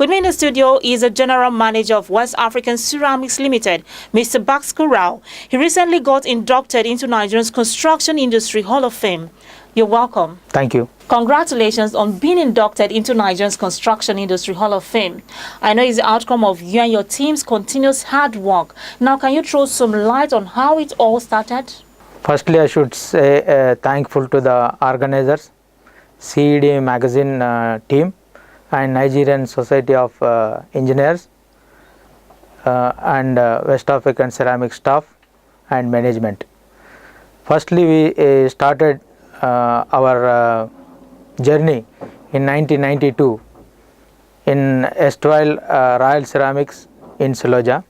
With me in the studio is the General Manager of West African Ceramics Limited, Mr. Bhaskar Rao. He recently got inducted into Nigeria's Construction Industry Hall of Fame. You're welcome. Thank you. Congratulations on being inducted into Nigeria's Construction Industry Hall of Fame. I know it's the outcome of you and your team's continuous hard work. Now, can you throw some light on how it all started? Firstly, I should say thankful to the organizers, CED magazine team and Nigerian Society of Engineers and West African ceramic staff and management. Firstly, we started our journey in 1992 in S12 Royal Ceramics in Siloja.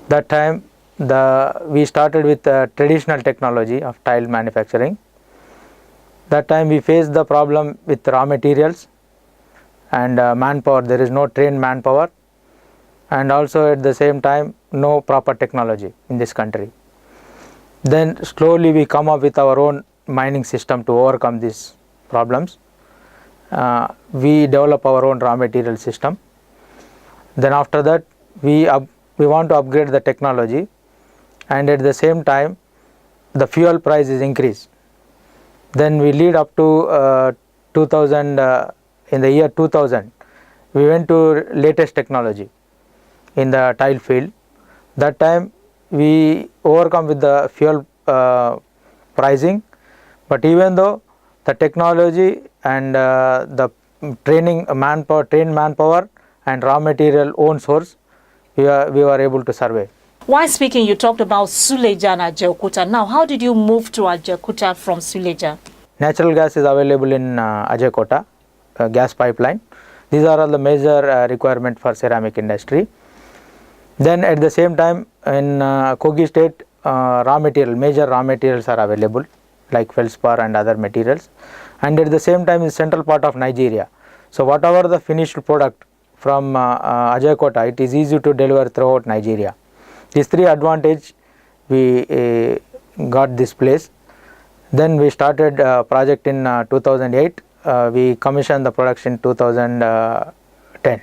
That time we started with traditional technology of tile manufacturing. That time we faced the problem with raw materials and manpower. There is no trained manpower, and also at the same time no proper technology in this country. Then slowly we come up with our own mining system to overcome these problems. We develop our own raw material system. Then after that we want to upgrade the technology, and at the same time the fuel price is increased. Then we lead up to 2000. In the year 2000 we went to latest technology in the tile field. That time we overcome with the fuel pricing, but even though the technology and the trained manpower and raw material own source, we were able to survive. While speaking, you talked about Suleja and Ajaokuta. Now, how did you move to Ajaokuta from Suleja? Natural gas is available in Ajaokuta, gas pipeline. These are all the major requirement for ceramic industry. Then at the same time in Kogi state, major raw materials are available like feldspar and other materials, and at the same time in central part of Nigeria. So whatever the finished product from Ajaokuta, it is easy to deliver throughout Nigeria. These three advantage we got this place. Then we started project in 2008. We commissioned the production in 2010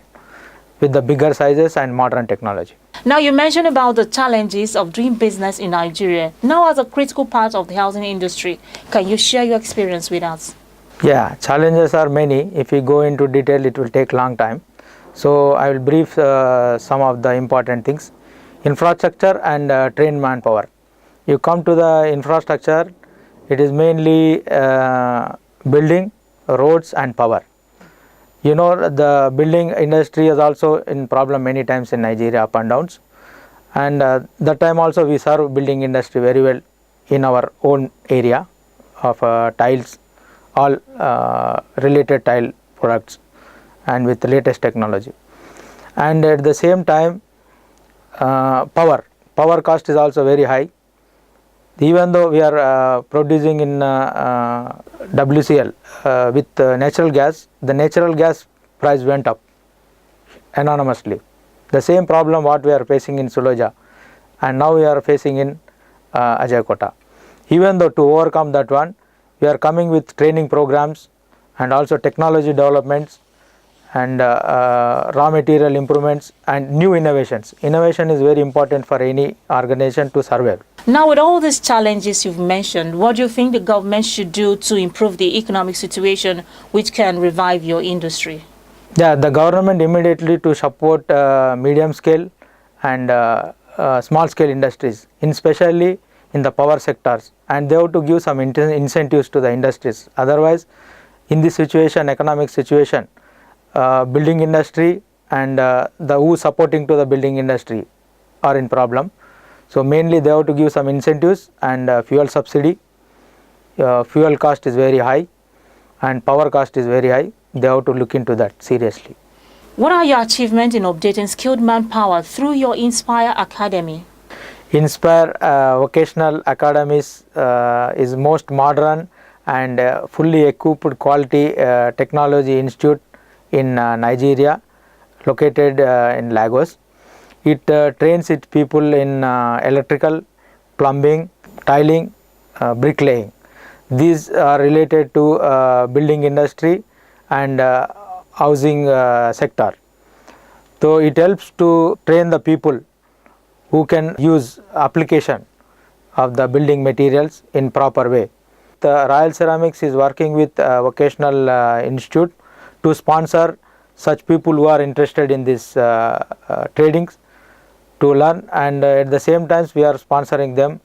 with the bigger sizes and modern technology. Now, you mentioned about the challenges of doing business in Nigeria. Now, as a critical part of the housing industry, can you share your experience with us? Yeah, challenges are many. If we go into detail, it will take long time. So I will brief some of the important things. Infrastructure and trained manpower. You come to the infrastructure, it is mainly building, roads and power. You know, the building industry is also in problem many times in Nigeria, up and downs, and that time also we serve building industry very well in our own area of tiles, all related tile products and with the latest technology. And at the same time power cost is also very high. Even though we are producing in WCL with natural gas, the natural gas price went up enormously. The same problem what we are facing in Suleja, and now we are facing in Ajaokuta. Even though to overcome that one, we are coming with training programs and also technology developments and raw material improvements and new innovations. Innovation is very important for any organization to survive. Now, with all these challenges you've mentioned, what do you think the government should do to improve the economic situation which can revive your industry? Yeah, the government immediately to support medium scale and small scale industries, especially in the power sectors, and they have to give some incentives to the industries. Otherwise, in this situation, economic situation, building industry and the who supporting to the building industry are in problem. So mainly they have to give some incentives and fuel subsidy. Fuel cost is very high and power cost is very high. They have to look into that seriously. What are your achievements in updating skilled manpower through your Inspire Academy? Inspire Vocational Academies is most modern and fully equipped quality technology institute in Nigeria, located in Lagos. It trains its people in electrical, plumbing, tiling, bricklaying. These are related to building industry and housing sector. So it helps to train the people who can use application of the building materials in proper way. The Royal Ceramics is working with vocational institute to sponsor such people who are interested in this tradings to learn, and at the same time we are sponsoring them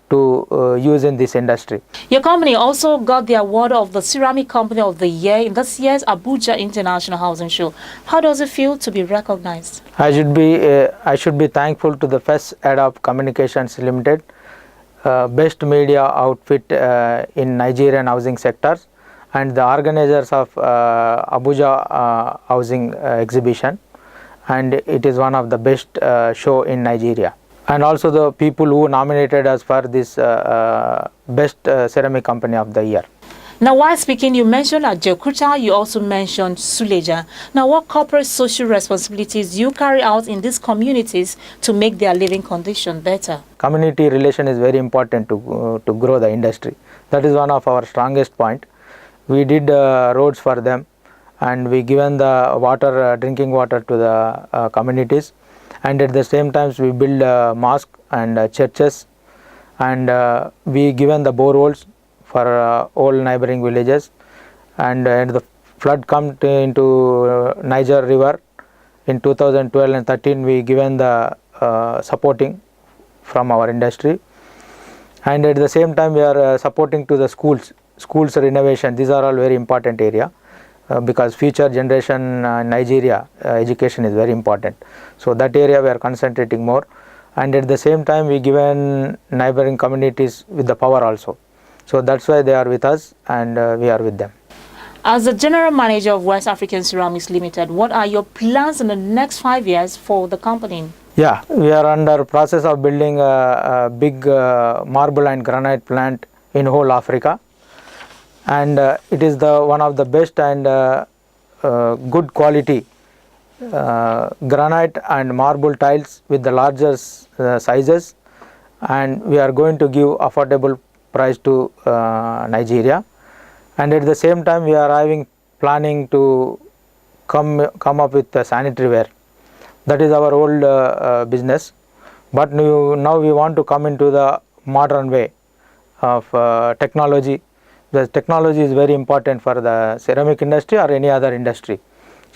to use in this industry. Your company also got the award of the Ceramic Company of the Year in this year's Abuja International Housing Show. How does it feel to be recognized? I should be thankful to the first Head of Communications Limited, best media outfit in Nigerian housing sectors, and the organizers of Abuja housing exhibition, and it is one of the best show in Nigeria. And also the people who nominated us for this best ceramic company of the year. Now, while speaking, you mentioned Ajaokuta, you also mentioned Suleja. Now, what corporate social responsibilities do you carry out in these communities to make their living condition better? Community relation is very important to grow the industry. That is one of our strongest point. We did roads for them, and we given the water, drinking water to the communities, and at the same time we build mosque and churches, and we given the boreholes for all neighboring villages, and the flood come into Niger river in 2012 and 13, we given the supporting from our industry, and at the same time we are supporting to the schools renovation. These are all very important area. Because future generation in Nigeria, education is very important. So that area we are concentrating more, and at the same time we given neighboring communities with the power also. So that's why they are with us, and we are with them. As the General Manager of West African Ceramics Limited, what are your plans in the next 5 years for the company? Yeah, we are under process of building a big marble and granite plant in whole Africa. And it is the one of the best and good quality granite and marble tiles with the larger sizes, and we are going to give affordable price to Nigeria, and at the same time we are planning to come up with the sanitary ware. That is our old business, but now we want to come into the modern way of technology. The technology is very important for the ceramic industry or any other industry.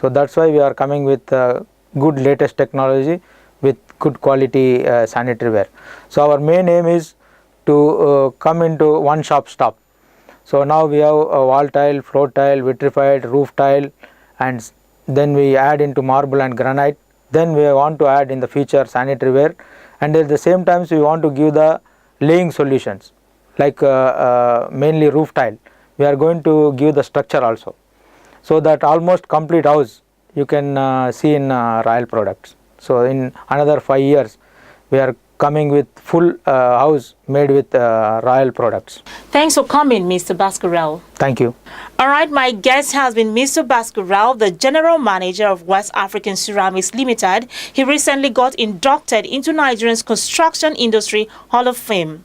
So that's why we are coming with good latest technology with good quality sanitary ware. So our main aim is to come into one shop stop. So now we have a wall tile, floor tile, vitrified, roof tile, and then we add into marble and granite. Then we want to add in the future sanitary ware, and at the same time we want to give the laying solutions. Like mainly roof tile, we are going to give the structure also, so that almost complete house you can see in Royal products. So in another 5 years we are coming with full house made with Royal products. Thanks for coming, Mr. Bhaskar Rao. Thank you. Alright, my guest has been Mr. Bhaskar Rao, the General Manager of West African Ceramics Limited. He recently got inducted into Nigeria's Construction Industry Hall of Fame.